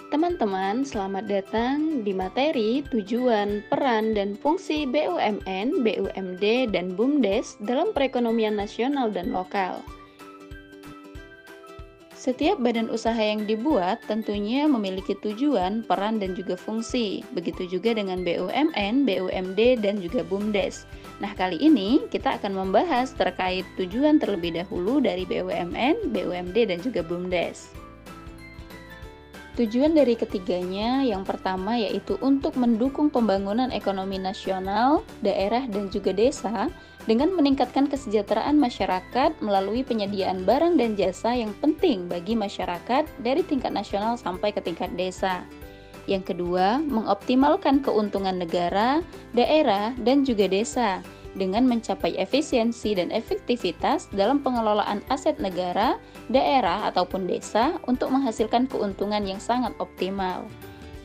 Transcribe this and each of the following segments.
Teman-teman, selamat datang di materi tujuan, peran, dan fungsi BUMN, BUMD, dan BUMDes dalam perekonomian nasional dan lokal. Setiap badan usaha yang dibuat tentunya memiliki tujuan, peran, dan juga fungsi. Begitu juga dengan BUMN, BUMD, dan juga BUMDes. Nah, kali ini kita akan membahas terkait tujuan terlebih dahulu dari BUMN, BUMD, dan juga BUMDes. Tujuan dari ketiganya yang pertama yaitu untuk mendukung pembangunan ekonomi nasional, daerah, dan juga desa dengan meningkatkan kesejahteraan masyarakat melalui penyediaan barang dan jasa yang penting bagi masyarakat dari tingkat nasional sampai ke tingkat desa. Yang kedua, mengoptimalkan keuntungan negara, daerah, dan juga desa dengan mencapai efisiensi dan efektivitas dalam pengelolaan aset negara, daerah, ataupun desa untuk menghasilkan keuntungan yang sangat optimal.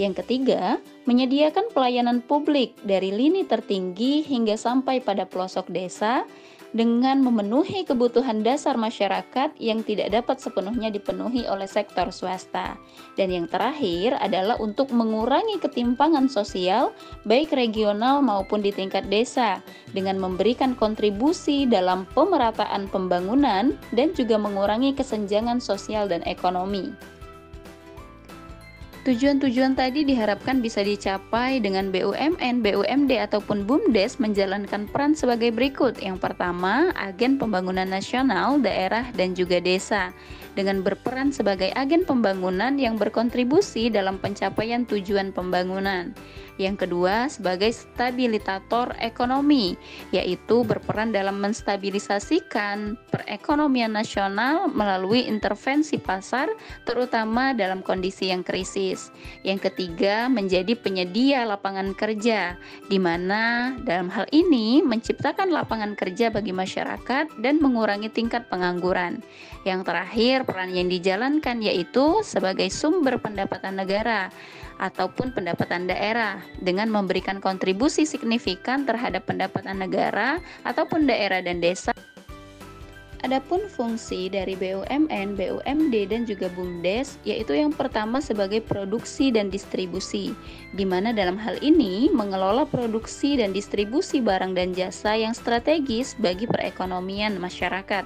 Yang ketiga, menyediakan pelayanan publik dari lini tertinggi hingga sampai pada pelosok desa dengan memenuhi kebutuhan dasar masyarakat yang tidak dapat sepenuhnya dipenuhi oleh sektor swasta. Dan yang terakhir adalah untuk mengurangi ketimpangan sosial baik regional maupun di tingkat desa dengan memberikan kontribusi dalam pemerataan pembangunan dan juga mengurangi kesenjangan sosial dan ekonomi. Tujuan-tujuan tadi diharapkan bisa dicapai dengan BUMN, BUMD, ataupun BUMDes menjalankan peran sebagai berikut. Yang pertama, agen pembangunan nasional, daerah, dan juga desa. Dengan berperan sebagai agen pembangunan yang berkontribusi dalam pencapaian tujuan pembangunan. Yang kedua, sebagai stabilisator ekonomi, yaitu berperan dalam menstabilisasikan perekonomian nasional melalui intervensi pasar, terutama dalam kondisi yang krisis. Yang ketiga, menjadi penyedia lapangan kerja, di mana dalam hal ini menciptakan lapangan kerja bagi masyarakat dan mengurangi tingkat pengangguran. Yang terakhir, peran yang dijalankan yaitu sebagai sumber pendapatan negara ataupun pendapatan daerah dengan memberikan kontribusi signifikan terhadap pendapatan negara ataupun daerah dan desa. Adapun fungsi dari BUMN, BUMD, dan juga BUMDes yaitu yang pertama sebagai produksi dan distribusi, di mana dalam hal ini mengelola produksi dan distribusi barang dan jasa yang strategis bagi perekonomian masyarakat.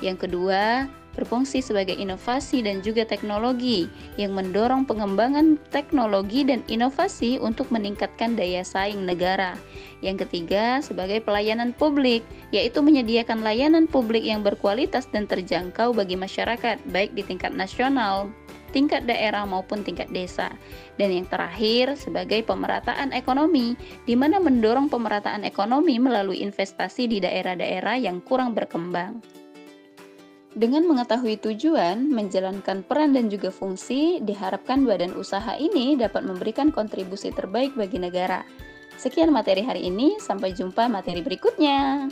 Yang kedua, berfungsi sebagai inovasi dan juga teknologi yang mendorong pengembangan teknologi dan inovasi untuk meningkatkan daya saing negara. Yang ketiga, sebagai pelayanan publik, yaitu menyediakan layanan publik yang berkualitas dan terjangkau bagi masyarakat, baik di tingkat nasional, tingkat daerah maupun tingkat desa. Dan yang terakhir, sebagai pemerataan ekonomi, di mana mendorong pemerataan ekonomi melalui investasi di daerah-daerah yang kurang berkembang. Dengan mengetahui tujuan, menjalankan peran dan juga fungsi, diharapkan badan usaha ini dapat memberikan kontribusi terbaik bagi negara. Sekian materi hari ini, sampai jumpa materi berikutnya.